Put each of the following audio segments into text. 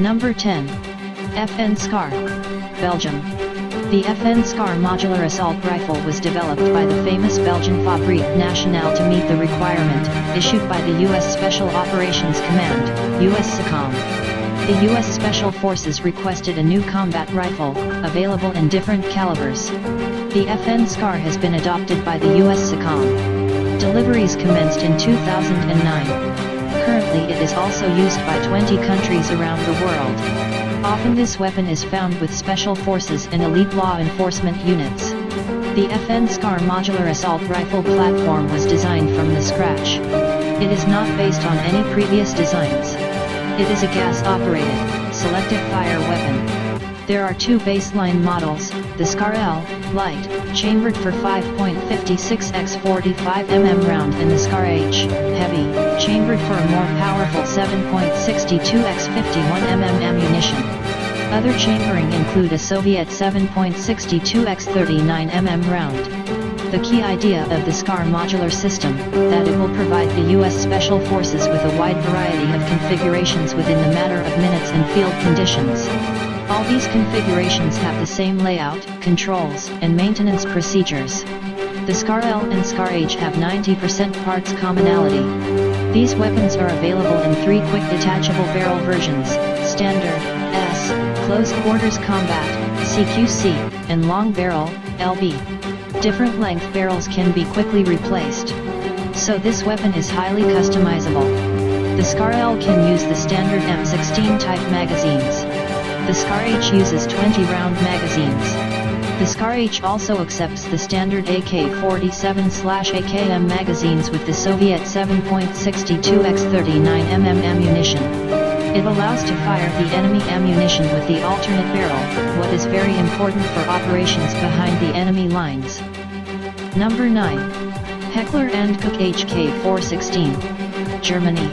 Number 10. FN SCAR, Belgium. The FN SCAR modular assault rifle was developed by the famous Belgian Fabrique Nationale to meet the requirement issued by the U.S. Special Operations Command, US SOCOM. The U.S. Special Forces requested a new combat rifle, available in different calibers. The FN SCAR has been adopted by the US SOCOM. Deliveries commenced in 2009. Currently it is also used by 20 countries around the world. Often this weapon is found with special forces and elite law enforcement units. The FN SCAR modular assault rifle platform was designed from the scratch. It is not based on any previous designs. It is a gas-operated, selective fire weapon. There are two baseline models, the SCAR L, light, chambered for 5.56 x 45 mm round, and the SCAR H, heavy, chambered for a more powerful 7.62 x 51 mm ammunition. Other chambering include a Soviet 7.62 x 39 mm round. The key idea of the SCAR modular system, that it will provide the U.S. Special Forces with a wide variety of configurations within the matter of minutes and field conditions. All these configurations have the same layout, controls, and maintenance procedures. The SCAR L and SCAR H have 90% parts commonality. These weapons are available in three quick detachable barrel versions, Standard, S, Close Quarters Combat, CQC, and Long Barrel, LB. Different length barrels can be quickly replaced. So this weapon is highly customizable. The SCAR L can use the standard M16 type magazines. The SCAR H uses 20-round magazines. The SCAR H also accepts the standard AK-47/AKM magazines with the Soviet 7.62 x 39 mm ammunition. It allows to fire the enemy ammunition with the alternate barrel, what is very important for operations behind the enemy lines. Number 9. Heckler & Koch HK416, Germany.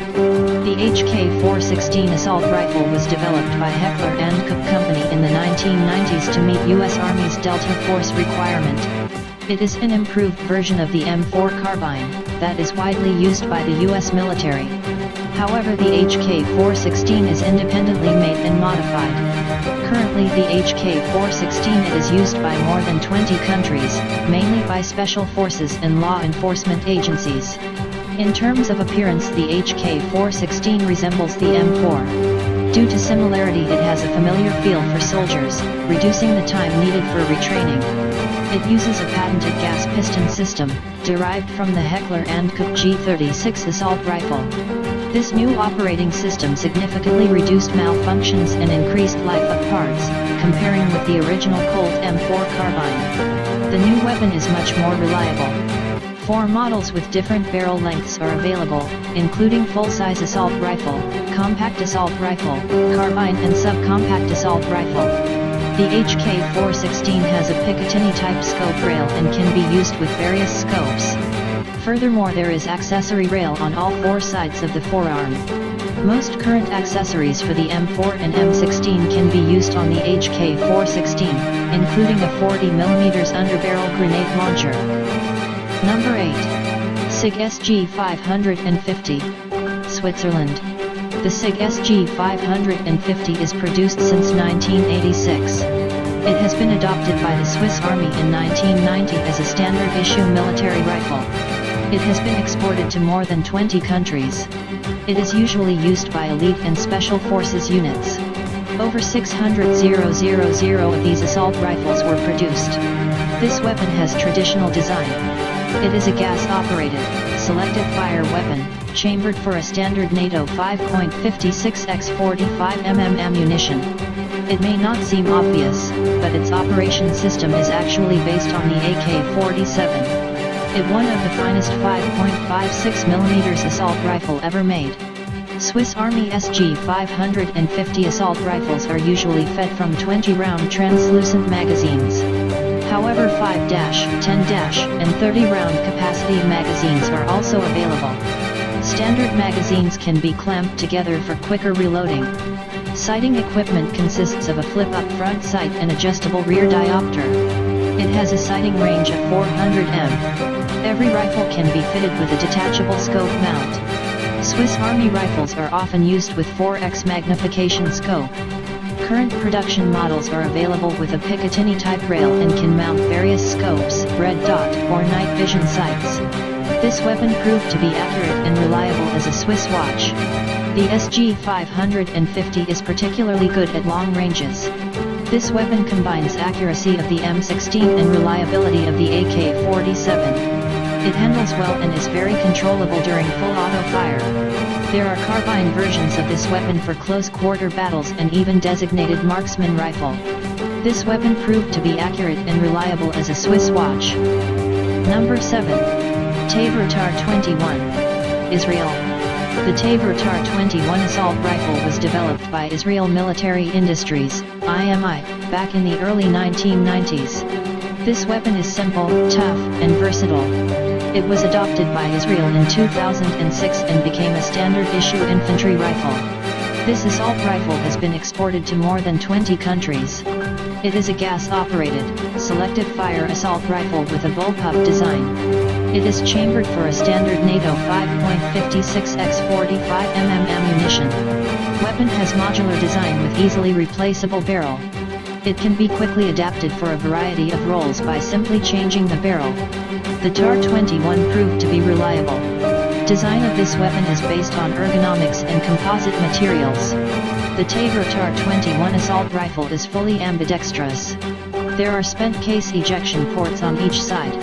The HK416 assault rifle was developed by Heckler & Koch Company in the 1990s to meet U.S. Army's Delta Force requirement. It is an improved version of the M4 carbine, that is widely used by the U.S. military. However, the HK416 is independently made and modified. Currently the HK416 is used by more than 20 countries, mainly by special forces and law enforcement agencies. In terms of appearance, the HK416 resembles the M4. Due to similarity, it has a familiar feel for soldiers, reducing the time needed for retraining. It uses a patented gas piston system, derived from the Heckler & Koch G36 assault rifle. This new operating system significantly reduced malfunctions and increased life of parts, comparing with the original Colt M4 carbine. The new weapon is much more reliable. 4 models with different barrel lengths are available, including full-size assault rifle, compact assault rifle, carbine and subcompact assault rifle. The HK416 has a Picatinny-type scope rail and can be used with various scopes. Furthermore, there is accessory rail on all 4 sides of the forearm. Most current accessories for the M4 and M16 can be used on the HK416, including a 40mm underbarrel grenade launcher. Number 8. SIG SG550, Switzerland. The SIG SG550 is produced since 1986. It has been adopted by the Swiss Army in 1990 as a standard issue military rifle. It has been exported to more than 20 countries. It is usually used by elite and special forces units. Over 600,000 of these assault rifles were produced. This weapon has traditional design. It is a gas-operated, selective fire weapon, chambered for a standard NATO 5.56 x 45 mm ammunition. It may not seem obvious, but its operation system is actually based on the AK-47. It one of the finest 5.56mm assault rifle ever made. Swiss Army SG550 assault rifles are usually fed from 20-round translucent magazines. However, 5-, 10- and 30-round capacity magazines are also available. Standard magazines can be clamped together for quicker reloading. Sighting equipment consists of a flip-up front sight and adjustable rear diopter. It has a sighting range of 400 m. Every rifle can be fitted with a detachable scope mount. Swiss Army rifles are often used with 4x magnification scope. Current production models are available with a Picatinny type rail and can mount various scopes, red dot, or night vision sights. This weapon proved to be accurate and reliable as a Swiss watch. The SG-550 is particularly good at long ranges. This weapon combines accuracy of the M16 and reliability of the AK-47. It handles well and is very controllable during full auto fire. There are carbine versions of this weapon for close quarter battles and even designated marksman rifle. This weapon proved to be accurate and reliable as a Swiss watch. Number 7. Tavor TAR-21. Israel. The Tavor TAR-21 assault rifle was developed by Israel Military Industries, IMI, back in the early 1990s. This weapon is simple, tough, and versatile. It was adopted by Israel in 2006 and became a standard issue infantry rifle. This assault rifle has been exported to more than 20 countries. It is a gas-operated, selective fire assault rifle with a bullpup design. It is chambered for a standard NATO 5.56x45mm ammunition. Weapon has modular design with easily replaceable barrel. It can be quickly adapted for a variety of roles by simply changing the barrel. The TAR-21 proved to be reliable. Design of this weapon is based on ergonomics and composite materials. The Tavor TAR-21 assault rifle is fully ambidextrous. There are spent case ejection ports on each side.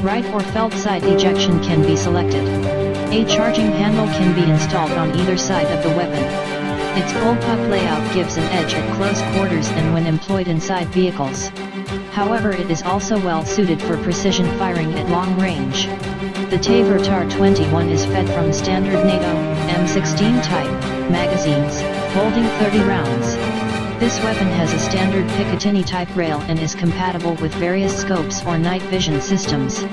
Right or felt side ejection can be selected. A charging handle can be installed on either side of the weapon. Its bullpup layout gives an edge at close quarters and when employed inside vehicles. However, it is also well suited for precision firing at long range. The Tavor TAR-21 is fed from standard NATO M16 type magazines, holding 30 rounds. This weapon has a standard Picatinny type rail and is compatible with various scopes or night vision systems.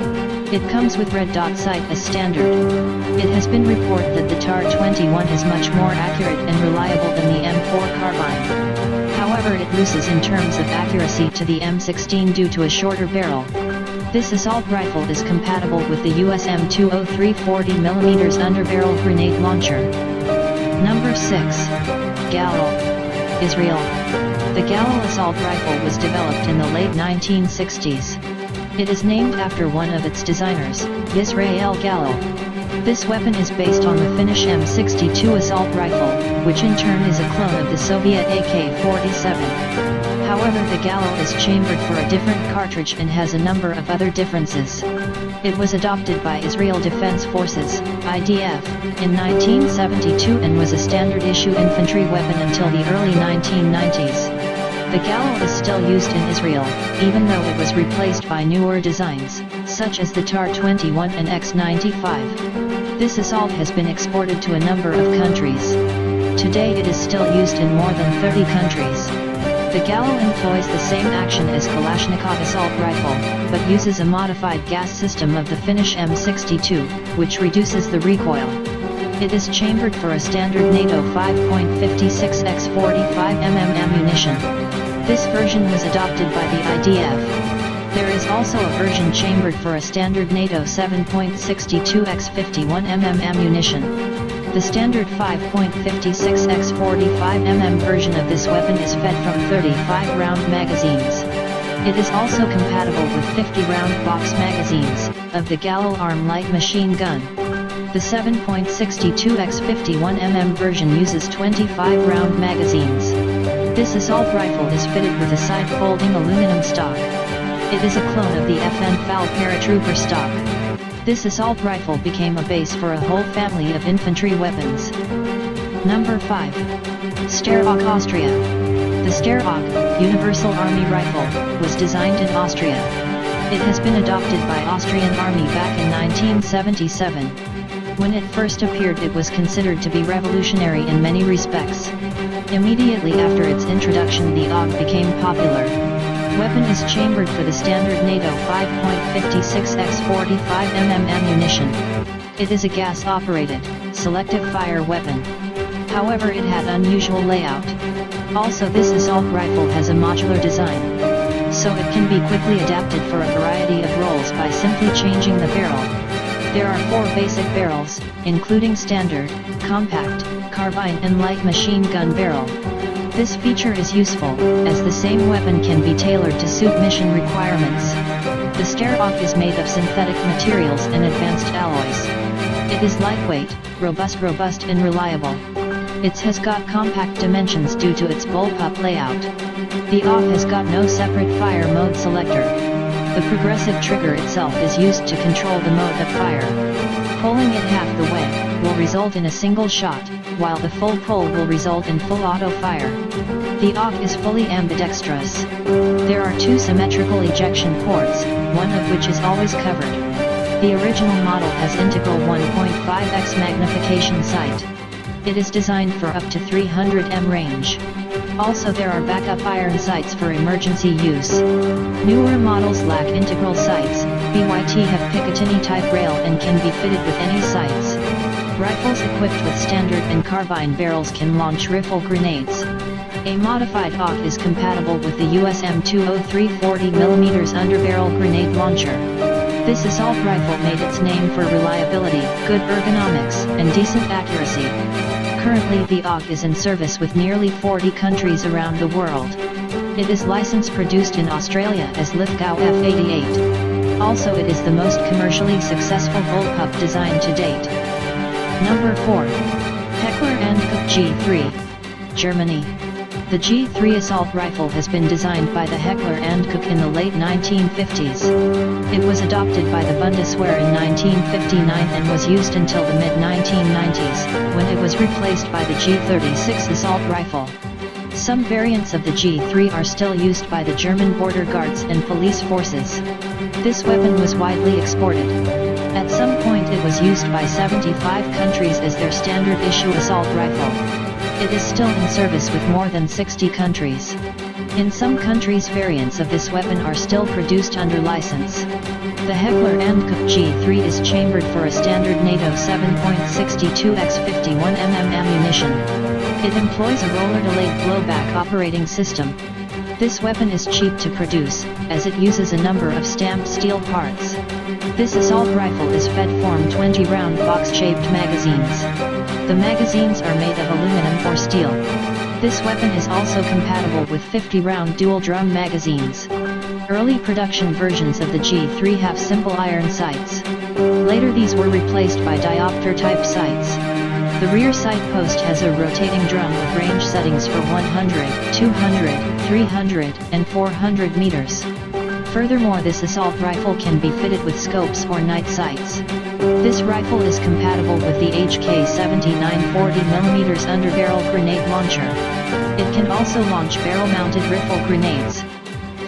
It comes with red dot sight as standard. It has been reported that the TAR-21 is much more accurate and reliable than the M4 carbine. However, it loses in terms of accuracy to the M16 due to a shorter barrel. This assault rifle is compatible with the US M203 40mm underbarrel grenade launcher. Number 6. Galil. Israel. The Galil assault rifle was developed in the late 1960s. It is named after one of its designers, Yisrael Galil. This weapon is based on the Finnish M62 assault rifle, which in turn is a clone of the Soviet AK-47. However, the Galil is chambered for a different cartridge and has a number of other differences. It was adopted by Israel Defense Forces, IDF, in 1972 and was a standard issue infantry weapon until the early 1990s. The Galil is still used in Israel, even though it was replaced by newer designs, such as the TAR-21 and X-95. This assault has been exported to a number of countries. Today it is still used in more than 30 countries. The Galil employs the same action as Kalashnikov assault rifle, but uses a modified gas system of the Finnish M62, which reduces the recoil. It is chambered for a standard NATO 5.56x45mm ammunition. This version was adopted by the IDF. There is also a version chambered for a standard NATO 7.62x51mm ammunition. The standard 5.56x45mm version of this weapon is fed from 35-round magazines. It is also compatible with 50-round box magazines of the Galil Arm light machine gun. The 7.62x51mm version uses 25-round magazines. This assault rifle is fitted with a side-folding aluminum stock. It is a clone of the FN FAL paratrooper stock. This assault rifle became a base for a whole family of infantry weapons. Number 5. Sterhawk Austria. The Sterhawk, Universal Army Rifle, was designed in Austria. It has been adopted by Austrian Army back in 1977. When it first appeared, it was considered to be revolutionary in many respects. Immediately after its introduction, the AUG became popular. Weapon is chambered for the standard NATO 5.56x45mm ammunition. It is a gas-operated, selective fire weapon. However, it had unusual layout. Also, this assault rifle has a modular design, so it can be quickly adapted for a variety of roles by simply changing the barrel. There are 4 basic barrels, including standard, compact, carbine and light machine gun barrel. This feature is useful, as the same weapon can be tailored to suit mission requirements. The Steyr-AUK is made of synthetic materials and advanced alloys. It is lightweight, robust and reliable. It has got compact dimensions due to its bullpup layout. The AUK has got no separate fire mode selector. The progressive trigger itself is used to control the mode of fire. Pulling it half the way will result in a single shot, while the full pull will result in full auto fire. The AUK is fully ambidextrous. There are 2 symmetrical ejection ports, one of which is always covered. The original model has integral 1.5x magnification sight. It is designed for up to 300 m range. Also there are backup iron sights for emergency use. Newer models lack integral sights. BYT have Picatinny type rail and can be fitted with any sights. Rifles equipped with standard and carbine barrels can launch riffle grenades. A modified AUK is compatible with the USM 203 40mm underbarrel grenade launcher. This assault rifle made its name for reliability, good ergonomics, and decent accuracy. Currently the AUK is in service with nearly 40 countries around the world. It is license produced in Australia as Lithgow F88. Also it is the most commercially successful bullpup design to date. Number 4. Heckler & Koch G3. Germany. The G3 assault rifle has been designed by the Heckler & Koch in the late 1950s. It was adopted by the Bundeswehr in 1959 and was used until the mid-1990s, when it was replaced by the G36 assault rifle. Some variants of the G3 are still used by the German border guards and police forces. This weapon was widely exported. At some point it was used by 75 countries as their standard issue assault rifle. It is still in service with more than 60 countries. In some countries variants of this weapon are still produced under license. The Heckler & Koch G3 is chambered for a standard NATO 7.62x51mm ammunition. It employs a roller-delayed blowback operating system. This weapon is cheap to produce, as it uses a number of stamped steel parts. This assault rifle is fed from 20-round box-shaped magazines. The magazines are made of aluminum or steel. This weapon is also compatible with 50-round dual-drum magazines. Early production versions of the G3 have simple iron sights. Later these were replaced by diopter-type sights. The rear sight post has a rotating drum with range settings for 100, 200, 300, and 400 meters. Furthermore, this assault rifle can be fitted with scopes or night sights. This rifle is compatible with the HK-79 40mm underbarrel grenade launcher. It can also launch barrel-mounted riffle grenades.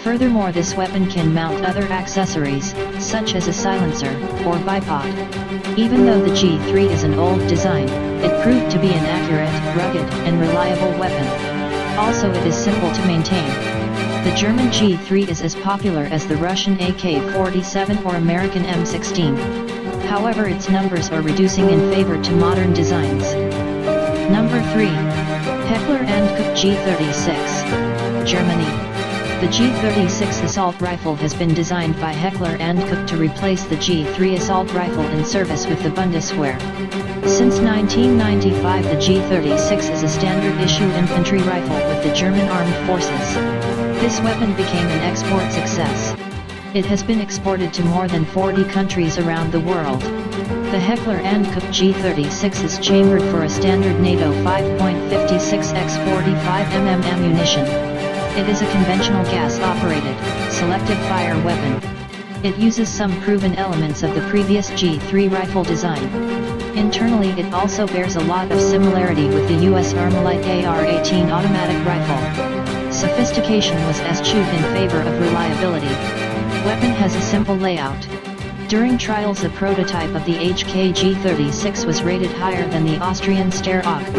Furthermore, this weapon can mount other accessories, such as a silencer, or bipod. Even though the G3 is an old design, it proved to be an accurate, rugged, and reliable weapon. Also it is simple to maintain. The German G3 is as popular as the Russian AK-47 or American M16. However, its numbers are reducing in favor to modern designs. Number 3. Heckler & Koch G36. Germany. The G36 assault rifle has been designed by Heckler & Koch to replace the G3 assault rifle in service with the Bundeswehr. Since 1995 the G36 is a standard issue infantry rifle with the German Armed Forces. This weapon became an export success. It has been exported to more than 40 countries around the world. The Heckler & Koch G36 is chambered for a standard NATO 5.56x45mm ammunition. It is a conventional gas-operated, selective fire weapon. It uses some proven elements of the previous G3 rifle design. Internally it also bears a lot of similarity with the US Armalite AR-18 automatic rifle. Sophistication was eschewed in favor of reliability. Weapon has a simple layout. During trials a prototype of the HK G36 was rated higher than the Austrian Steyr-AUK.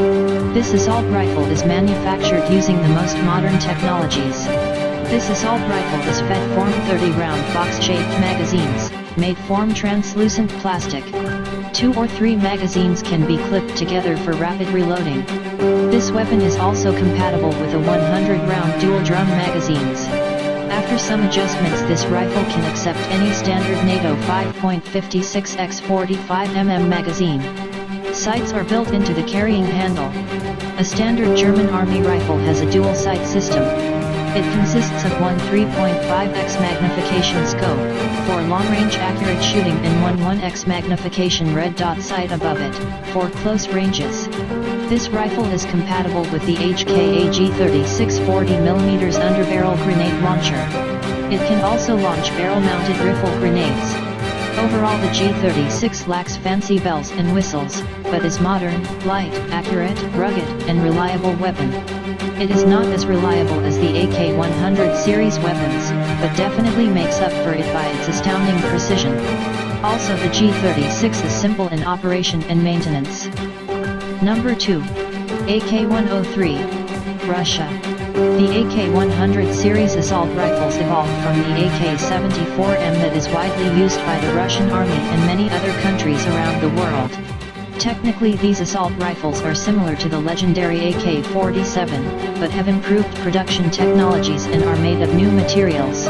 This assault rifle is manufactured using the most modern technologies. This assault rifle is fed from 30-round box-shaped magazines, made from translucent plastic. 2 or 3 magazines can be clipped together for rapid reloading. This weapon is also compatible with a 100-round dual-drum magazines. After some adjustments, this rifle can accept any standard NATO 5.56x 45mm magazine. Sights are built into the carrying handle. A standard German Army rifle has a dual sight system. It consists of one 3.5x magnification scope, for long-range accurate shooting, and one 1x magnification red dot sight above it, for close ranges. This rifle is compatible with the HKAG 36 40mm underbarrel grenade launcher. It can also launch barrel-mounted rifle grenades. Overall, the G36 lacks fancy bells and whistles, but is modern, light, accurate, rugged, and reliable weapon. It is not as reliable as the AK-100 series weapons, but definitely makes up for it by its astounding precision. Also, the G36 is simple in operation and maintenance. Number 2. AK-103, Russia. The AK-100 series assault rifles evolved from the AK-74M that is widely used by the Russian Army and many other countries around the world. Technically, these assault rifles are similar to the legendary AK-47, but have improved production technologies and are made of new materials.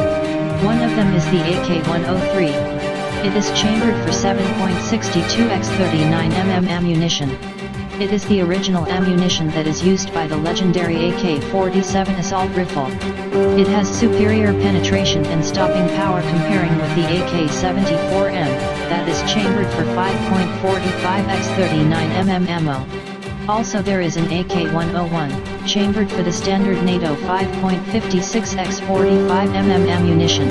One of them is the AK-103. It is chambered for 7.62x 39mm ammunition. It is the original ammunition that is used by the legendary AK-47 assault rifle. It has superior penetration and stopping power comparing with the AK-74M, that is chambered for 5.45x 39mm ammo. Also, there is an AK-101, chambered for the standard NATO 5.56x 45mm ammunition.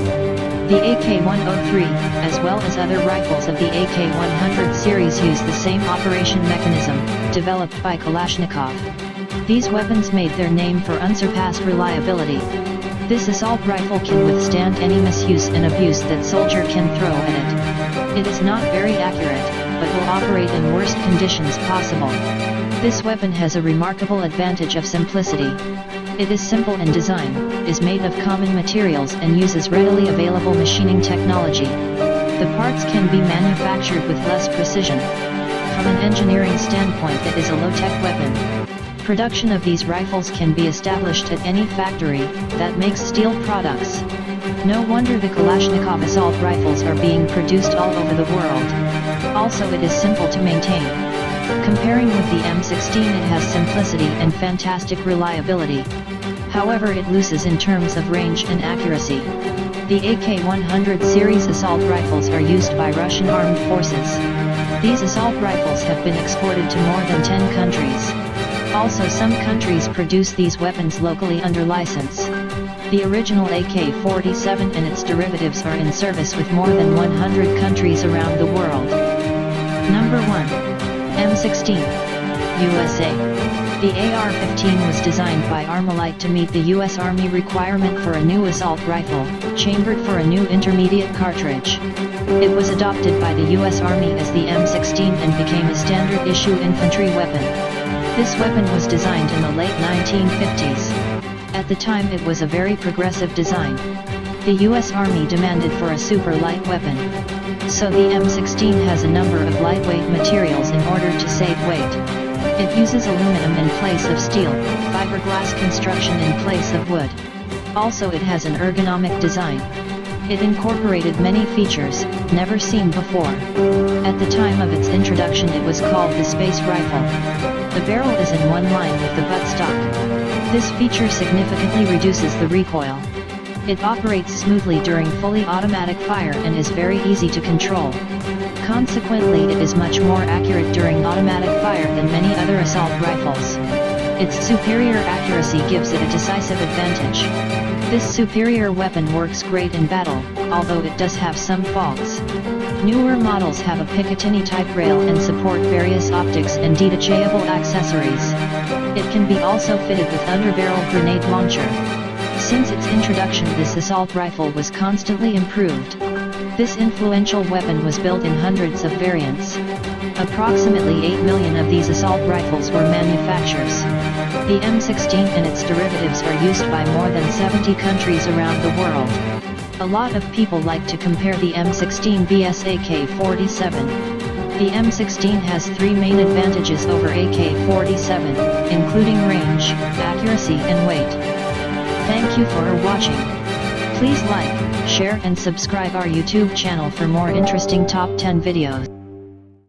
The AK-103, as well as other rifles of the AK-100 series, use the same operation mechanism, developed by Kalashnikov. These weapons made their name for unsurpassed reliability. This assault rifle can withstand any misuse and abuse that soldier can throw at it. It is not very accurate, but will operate in worst conditions possible. This weapon has a remarkable advantage of simplicity. It is simple in design, is made of common materials, and uses readily available machining technology. The parts can be manufactured with less precision. From an engineering standpoint, it is a low-tech weapon. Production of these rifles can be established at any factory that makes steel products. No wonder the Kalashnikov assault rifles are being produced all over the world. Also, it is simple to maintain. Comparing with the M16, it has simplicity and fantastic reliability. However, it loses in terms of range and accuracy. The AK-100 series assault rifles are used by Russian armed forces. These assault rifles have been exported to more than 10 countries. Also, some countries produce these weapons locally under license. The original AK-47 and its derivatives are in service with more than 100 countries around the world. Number 1. M16, USA. The AR-15 was designed by Armalite to meet the U.S. Army requirement for a new assault rifle, chambered for a new intermediate cartridge. It was adopted by the U.S. Army as the M16 and became a standard-issue infantry weapon. This weapon was designed in the late 1950s. At the time, it was a very progressive design. The U.S. Army demanded for a super light weapon. So the M16 has a number of lightweight materials in order to save weight. It uses aluminum in place of steel, fiberglass construction in place of wood. Also, it has an ergonomic design. It incorporated many features, never seen before. At the time of its introduction, it was called the Space Rifle. The barrel is in one line with the buttstock. This feature significantly reduces the recoil. It operates smoothly during fully automatic fire and is very easy to control. Consequently, it is much more accurate during automatic fire than many other assault rifles. Its superior accuracy gives it a decisive advantage. This superior weapon works great in battle, although it does have some faults. Newer models have a Picatinny-type rail and support various optics and detachable accessories. It can be also fitted with underbarrel grenade launcher. Since its introduction, this assault rifle was constantly improved. This influential weapon was built in hundreds of variants. Approximately 8 million of these assault rifles were manufactured. The M16 and its derivatives are used by more than 70 countries around the world. A lot of people like to compare the M16 vs AK-47. The M16 has 3 main advantages over AK-47, including range, accuracy and weight. Thank you for watching. Please like, share and subscribe our YouTube channel for more interesting top 10 videos.